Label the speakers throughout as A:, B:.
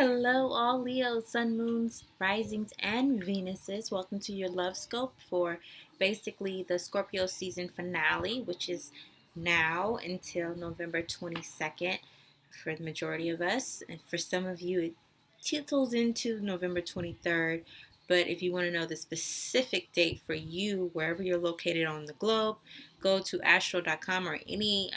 A: Hello, all Leos, Sun, Moons, Risings, and Venuses. Welcome to your Love Scope for basically the Scorpio season finale, which is now until November 22nd for the majority of us. And for some of you, it tilts into November 23rd. But if you want to know the specific date for you, wherever you're located on the globe, go to astro.com or any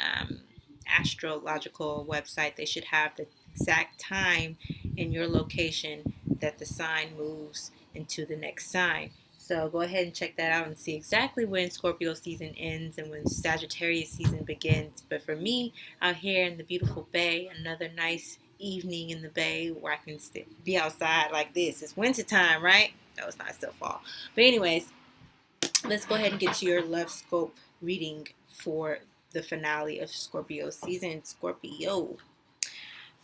A: astrological website. They should have the exact time in your location that the sign moves into the next sign. So go ahead and check that out and see exactly when Scorpio season ends and when Sagittarius season begins. But for me, out here in the beautiful Bay, another nice evening in the Bay where I can be outside like this. It's winter time, right? No, it's not, still fall. But anyways, let's go ahead and get to your Love Scope reading for the finale of Scorpio season. Scorpio.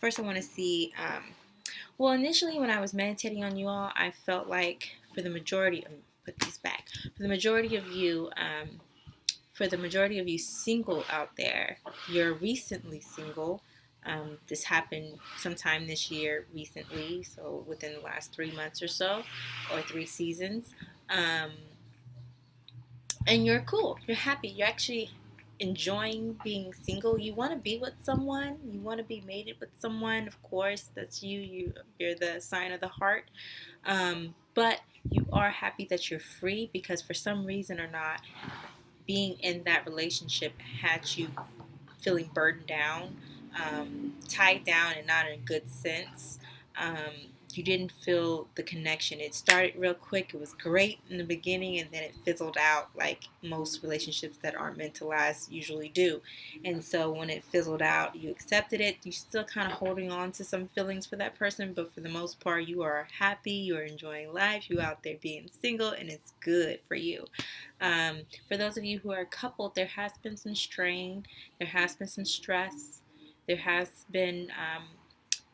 A: First, I want to see. Well, initially, when I was meditating on you all, I felt like for the majority, put these back. For the majority of you single out there, you're recently single. This happened sometime this year, recently, so within the last 3 months or so, or 3 seasons. And you're cool. You're happy. You're actually enjoying being single. You want to be with someone. You want to be mated with someone. Of course, that's you. You're the sign of the heart. But you are happy that you're free because for some reason or not, being in that relationship had you feeling burdened down, tied down, and not in a good sense. You didn't feel the connection. It started real quick. It was great in the beginning, and then it fizzled out like most relationships that aren't meant to last usually do. And so when it fizzled out, you accepted it. You're still kind of holding on to some feelings for that person, but for the most part, you are happy. You are enjoying life. You out there being single, and it's good for you. For those of you who are coupled, there has been some strain. There has been some stress. There has been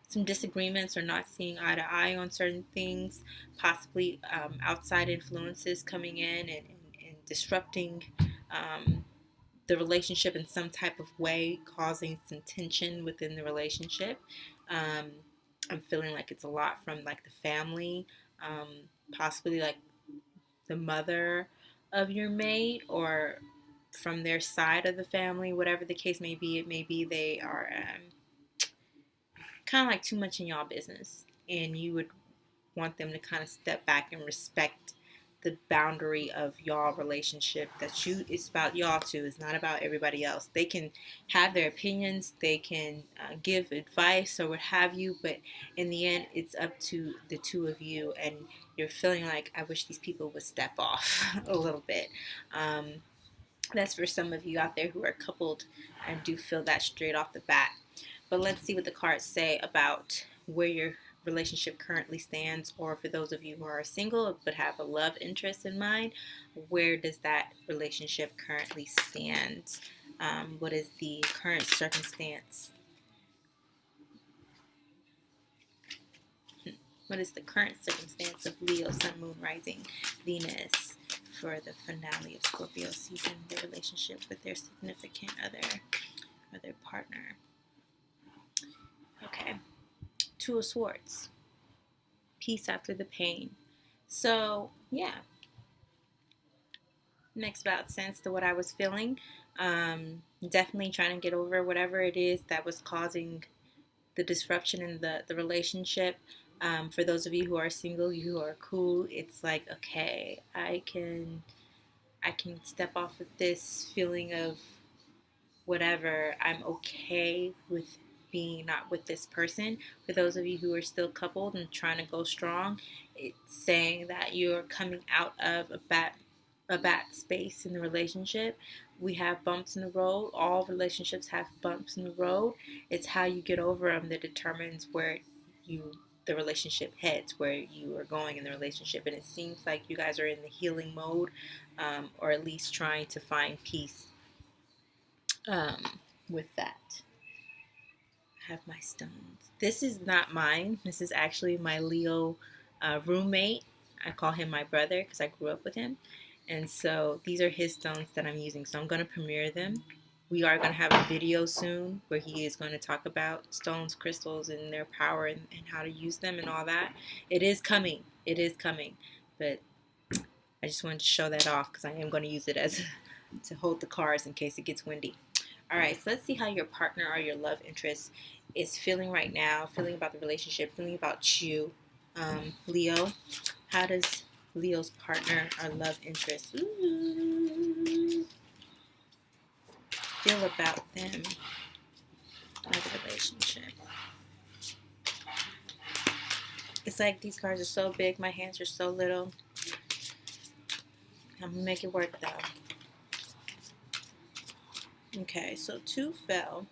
A: some disagreements or not seeing eye to eye on certain things, possibly outside influences coming in and disrupting the relationship in some type of way, causing some tension within the relationship. Um, I'm feeling like it's a lot from like the family, possibly like the mother of your mate or from their side of the family, whatever the case may be. It may be they are kind of like too much in y'all business, and you would want them to kind of step back and respect the boundary of y'all relationship. That you, it's about y'all too. It's not about everybody else. They can have their opinions, they can give advice or what have you, but in the end, it's up to the two of you. And you're feeling like, I wish these people would step off a little bit. That's for some of you out there who are coupled and do feel that straight off the bat. But let's see what the cards say about where your relationship currently stands, or for those of you who are single but have a love interest in mind, where does that relationship currently stand? What is the current circumstance? What is the current circumstance of Leo, Sun, Moon, Rising, Venus for the finale of Scorpio season, their relationship with their significant other or their partner? Okay. Two of Swords. Peace after the pain. So, yeah. Makes about sense to what I was feeling. Definitely trying to get over whatever it is that was causing the disruption in the relationship. For those of you who are single, you who are cool, it's like, okay, I can step off of this feeling of whatever. I'm okay with being not with this person. For those of you who are still coupled and trying to go strong, it's saying that you're coming out of a bad space in the relationship. We have bumps in the road. All relationships have bumps in the road. It's how you get over them that determines where the relationship heads, where you are going in the relationship. And it seems like you guys are in the healing mode, or at least trying to find peace with that. I have my stones. This is not mine. This is actually my Leo roommate. I call him my brother because I grew up with him. And so these are his stones that I'm using. So I'm going to premiere them. We are going to have a video soon where he is going to talk about stones, crystals, and their power, and how to use them and all that. It is coming. It is coming. But I just wanted to show that off because I am going to use it as to hold the cards in case it gets windy. All right, so let's see how your partner or your love interest is feeling right now, feeling about the relationship, feeling about you. Leo, how does Leo's partner or love interest feel about them or the relationship? It's like these cards are so big, my hands are so little. I'm going to make it work though. Okay, so 2 fell.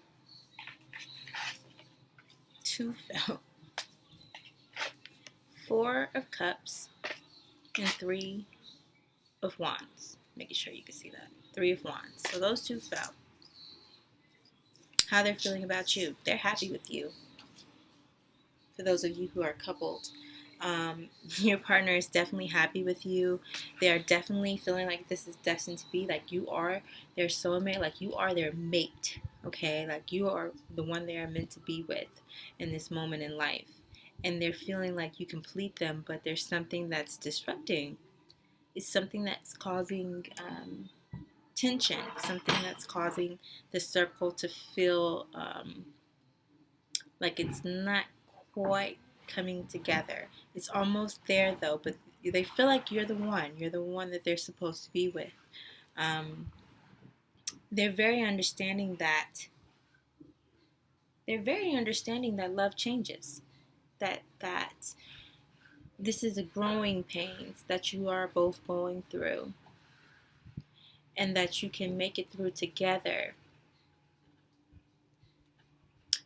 A: 2 fell. 4 of Cups and 3 of Wands. Making sure you can see that. 3 of Wands. So those 2 fell. How they're feeling about you. They're happy with you. For those of you who are coupled, your partner is definitely happy with you. They are definitely feeling like this is destined to be. Like you are their soulmate. Like you are their mate. Okay? Like you are the one they are meant to be with in this moment in life. And they're feeling like you complete them, but there's something that's disrupting. It's something that's causing tension, something that's causing the circle to feel like it's not quite coming together. It's almost there though, but they feel like you're the one. You're the one that they're supposed to be with. They're very understanding that. They're very understanding that love changes. That this is a growing pains that you are both going through, and that you can make it through together.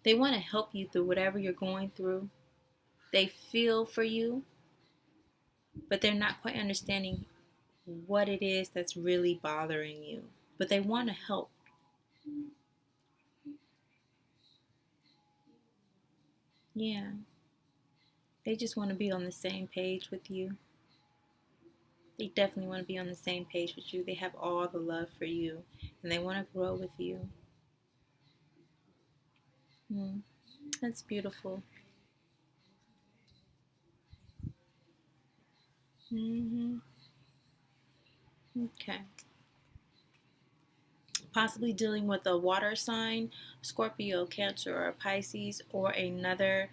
A: They want to help you through whatever you're going through. They feel for you, but they're not quite understanding what it is that's really bothering you. But they want to help. Yeah. They just want to be on the same page with you. They definitely want to be on the same page with you. They have all the love for you, and they want to grow with you. That's beautiful. Okay. Possibly dealing with a water sign, Scorpio, Cancer, or Pisces, or another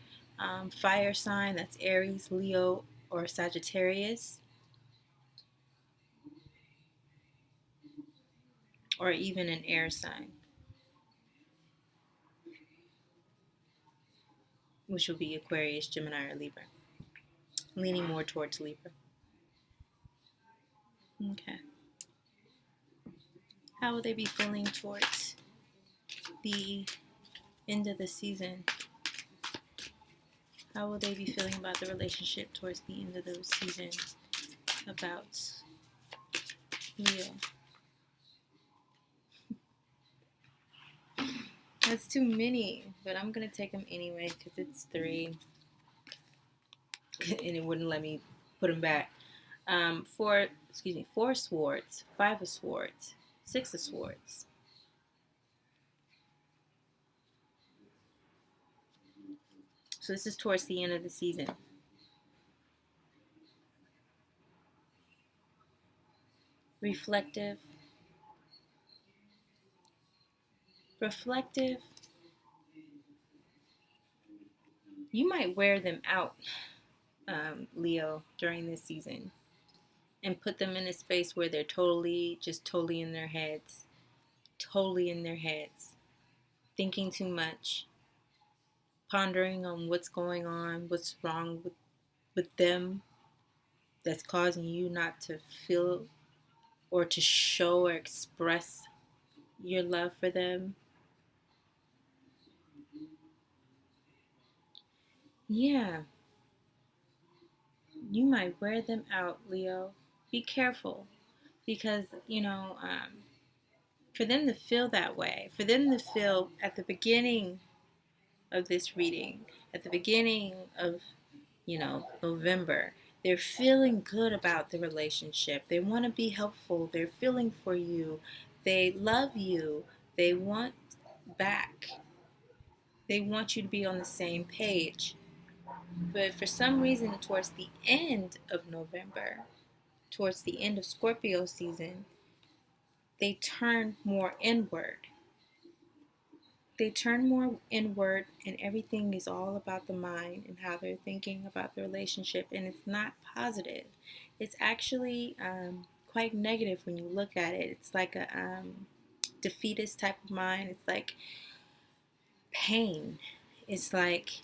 A: fire sign that's Aries, Leo, or Sagittarius, or even an air sign, which will be Aquarius, Gemini, or Libra. Leaning more towards Libra. Okay. How will they be feeling towards the end of the season? How will they be feeling about the relationship towards the end of the season? About Leo. That's too many, but I'm going to take them anyway because it's 3. And it wouldn't let me put them back. 4 swords, 5 of swords, 6 of swords. So this is towards the end of the season. Reflective. You might wear them out, Leo, during this season, and put them in a space where they're totally in their heads, thinking too much, pondering on what's going on, what's wrong with them that's causing you not to feel or to show or express your love for them. Yeah. You might wear them out, Leo. Be careful because, for them to feel that way, for them to feel at the beginning of this reading, at the beginning of, November, they're feeling good about the relationship. They want to be helpful. They're feeling for you. They love you. They want back. They want you to be on the same page. But for some reason, towards the end of November, towards the end of Scorpio season, they turn more inward. They turn more inward, and everything is all about the mind and how they're thinking about the relationship, and it's not positive. It's actually quite negative when you look at it. It's like a defeatist type of mind. It's like pain. It's like,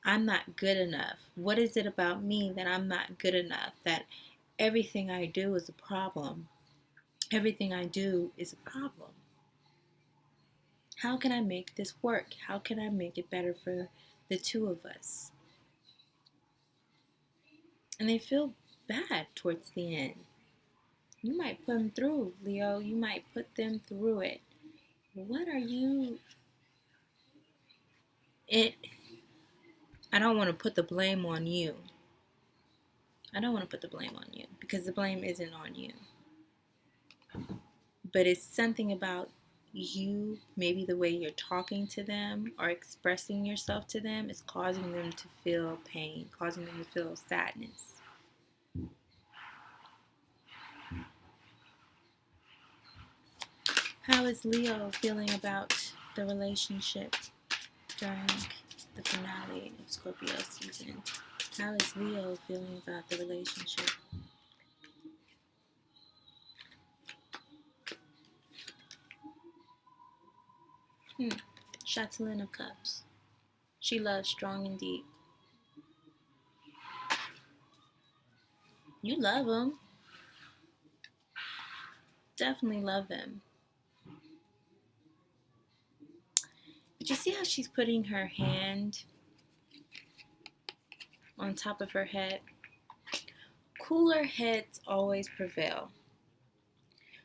A: I'm not good enough. What is it about me that I'm not good enough? That everything I do is a problem. Everything I do is a problem. How can I make this work? How can I make it better for the two of us? And they feel bad towards the end. You might put them through, Leo. You might put them through it. What are you? It. I don't want to put the blame on you. I don't want to put the blame on you because the blame isn't on you. But it's something about you, maybe the way you're talking to them or expressing yourself to them is causing them to feel pain, causing them to feel sadness. How is Leo feeling about the relationship during the finale of Scorpio season? How is Leo feeling about the relationship? Chatelaine of Cups. She loves strong and deep. You love them. Definitely love them. But you see how she's putting her hand on top of her head? Cooler heads always prevail.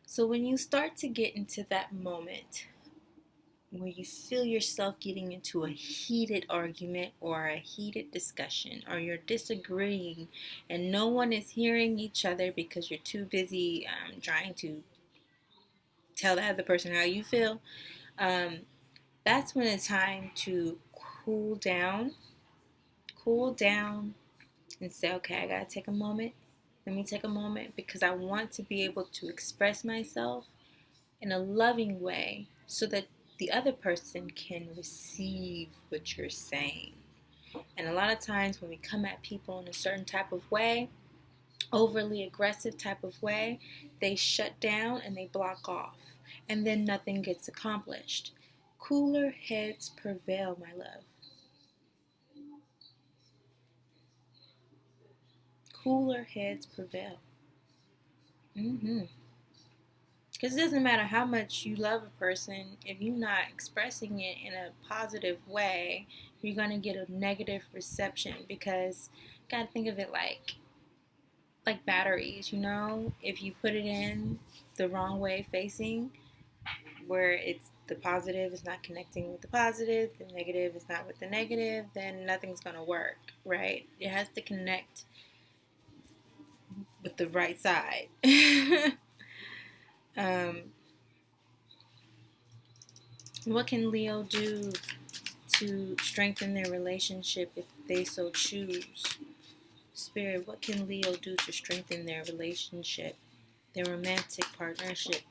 A: So when you start to get into that moment where you feel yourself getting into a heated argument or a heated discussion, or you're disagreeing and no one is hearing each other because you're too busy trying to tell the other person how you feel, that's when it's time to cool down, and say, okay, I gotta take a moment. Let me take a moment because I want to be able to express myself in a loving way so that the other person can receive what you're saying. And a lot of times when we come at people in a certain type of way, overly aggressive type of way, they shut down and they block off. And then nothing gets accomplished. Cooler heads prevail, my love. Cooler heads prevail. Because it doesn't matter how much you love a person, if you're not expressing it in a positive way, you're going to get a negative reception. Because you got to think of it like batteries, you know? If you put it in the wrong way facing, where it's the positive is not connecting with the positive, the negative is not with the negative, then nothing's going to work, right? It has to connect with the right side. What can Leo do to strengthen their relationship if they so choose? Spirit, what can Leo do to strengthen their relationship, their romantic partnership,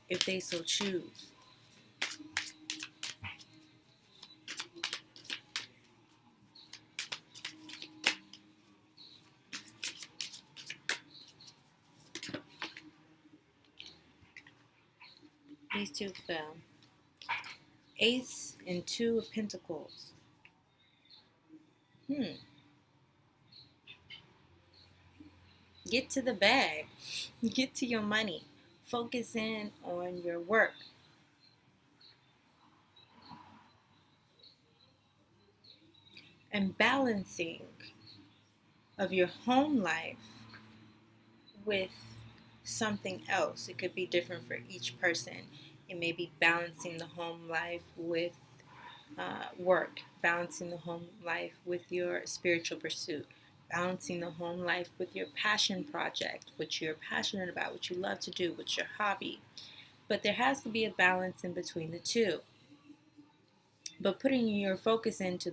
A: if they so choose? These two fell. Ace and Two of Pentacles. Get to the bag. Get to your money. Focus in on your work. And balancing of your home life with something else. It could be different for each person. It may be balancing the home life with work, balancing the home life with your spiritual pursuit, balancing the home life with your passion project, what you're passionate about, what you love to do, what's your hobby. But there has to be a balance in between the two. But putting your focus into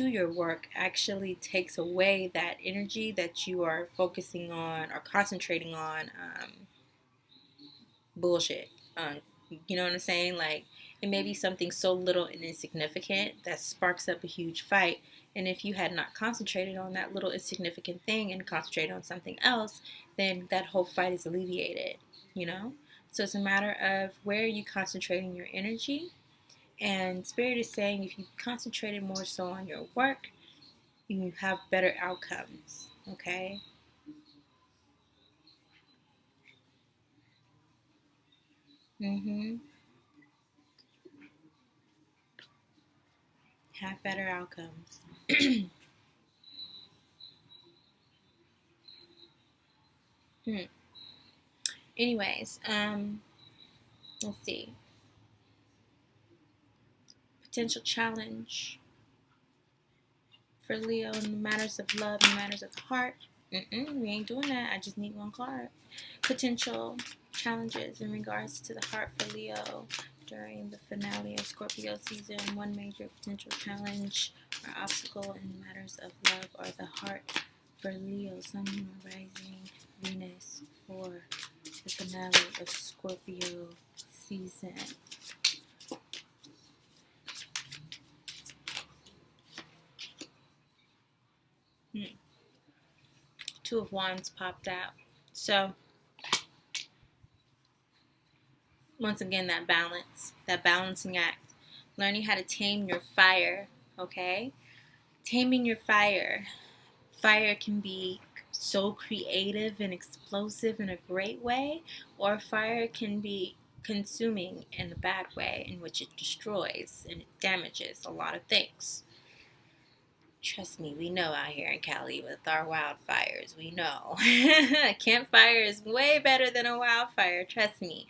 A: your work actually takes away that energy that you are focusing on or concentrating on bullshit. You know what I'm saying? Like, it may be something so little and insignificant that sparks up a huge fight. And if you had not concentrated on that little insignificant thing and concentrated on something else, then that whole fight is alleviated, you know? So it's a matter of where you concentrating your energy. And Spirit is saying if you concentrated more so on your work, you have better outcomes, okay? Mm-hmm. Have better outcomes. Hmm. Anyways, let's see. Potential challenge for Leo in matters of love and matters of the heart. We ain't doing that. I just need one card. Potential challenges in regards to the heart for Leo during the finale of Scorpio season. One major potential challenge or obstacle in matters of love or the heart for Leo, Sun, Moon, Rising, Venus for the finale of Scorpio season. Two of Wands popped out. So, once again, that balancing act. Learning how to tame your fire, okay? Taming your fire. Fire can be so creative and explosive in a great way, or fire can be consuming in a bad way in which it destroys and it damages a lot of things. Trust me, we know out here in Cali with our wildfires. We know. A campfire is way better than a wildfire. Trust me.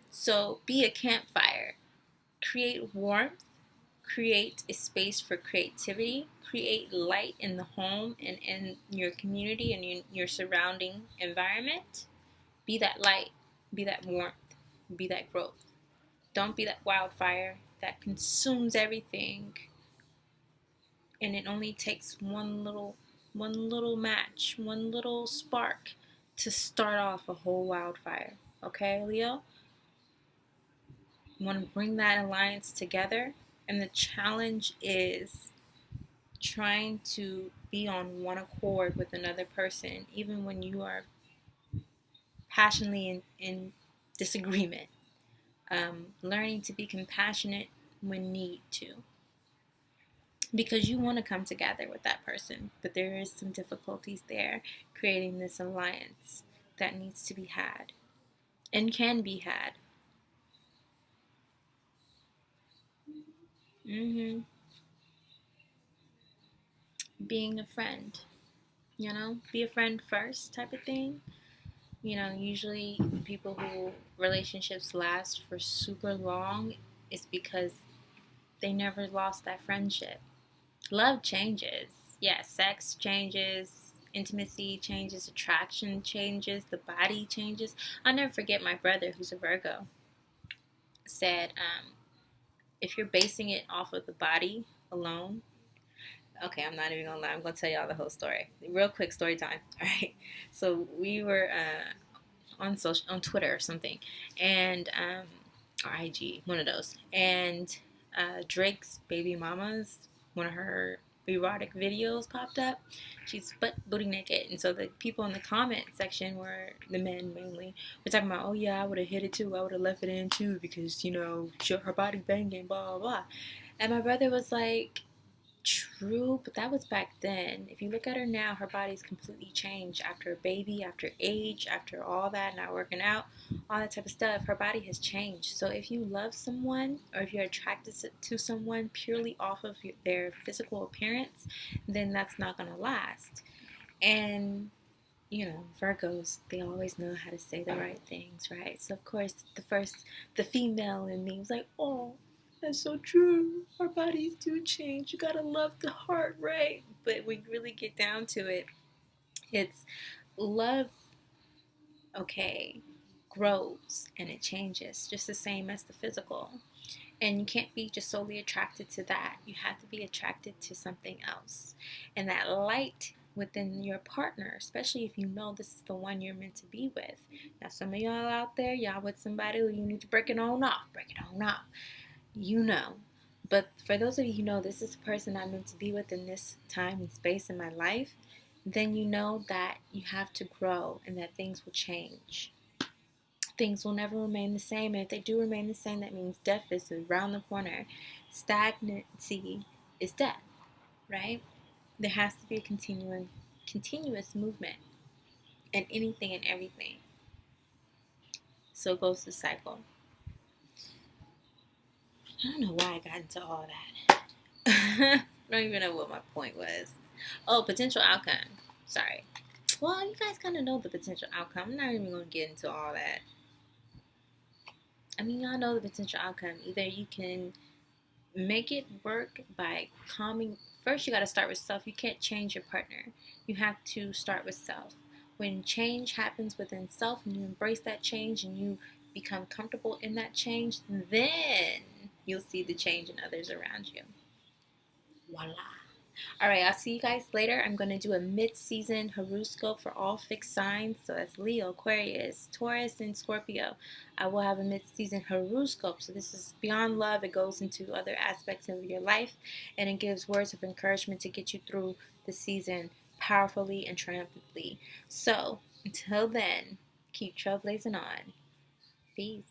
A: So be a campfire. Create warmth. Create a space for creativity. Create light in the home and in your community and in your surrounding environment. Be that light. Be that warmth. Be that growth. Don't be that wildfire that consumes everything, and it only takes one little match, one little spark to start off a whole wildfire. Okay, Leo? You want to bring that alliance together, and the challenge is trying to be on one accord with another person, even when you are passionately in disagreement. Learning to be compassionate when need to, because you want to come together with that person, but there is some difficulties there creating this alliance that needs to be had and can be had. hmm Being a friend, be a friend first type of thing. Usually people who relationships last for super long is because they never lost that friendship. Love changes. Yeah, sex changes, intimacy changes, attraction changes, the body changes. I'll never forget my brother, who's a Virgo, said, if you're basing it off of the body alone, okay, I'm not even gonna lie, I'm gonna tell y'all the whole story. Real quick story time. All right. So we were on Twitter or something, and or IG, one of those, and Drake's baby mama's one of her erotic videos popped up. She's booty naked, and so the people in the comment section were the men mainly. Were talking about, oh yeah, I would have hit it too. I would have left it in too because her body banging, blah blah blah. And my brother was like, true, but that was back then. If you look at her now, her body's completely changed after a baby, after age, after all that, not working out, all that type of stuff. Her body has changed. So if you love someone or if you're attracted to someone purely off of their physical appearance, then that's not going to last. And Virgos, they always know how to say the right things, right? So of course, the female in me was like, oh, that's so true. Our bodies do change. You gotta love the heart, right? But when you really get down to it, it's love. Okay, grows and it changes, just the same as the physical. And you can't be just solely attracted to that. You have to be attracted to something else. And that light within your partner, especially if you know this is the one you're meant to be with. Now, some of y'all out there, y'all with somebody who you need to break it on off. Break it on off. You know. But for those of you who know this is the person I'm meant to be with in this time and space in my life, then you know that you have to grow and that things will change. Things will never remain the same. And if they do remain the same, that means death is around the corner. Stagnancy is death, right? There has to be a continuous movement in anything and everything. So it goes the cycle. I don't know why I got into all that. I don't even know what my point was. Oh, potential outcome. Sorry. Well, you guys kind of know the potential outcome. I'm not even going to get into all that. I mean, y'all know the potential outcome. Either you can make it work by calming. First, you got to start with self. You can't change your partner. You have to start with self. When change happens within self and you embrace that change and you become comfortable in that change, then you'll see the change in others around you. Voila. All right, I'll see you guys later. I'm going to do a mid-season horoscope for all fixed signs. So that's Leo, Aquarius, Taurus, and Scorpio. I will have a mid-season horoscope. So this is beyond love. It goes into other aspects of your life, and it gives words of encouragement to get you through the season powerfully and triumphantly. So until then, keep trailblazing on. Peace.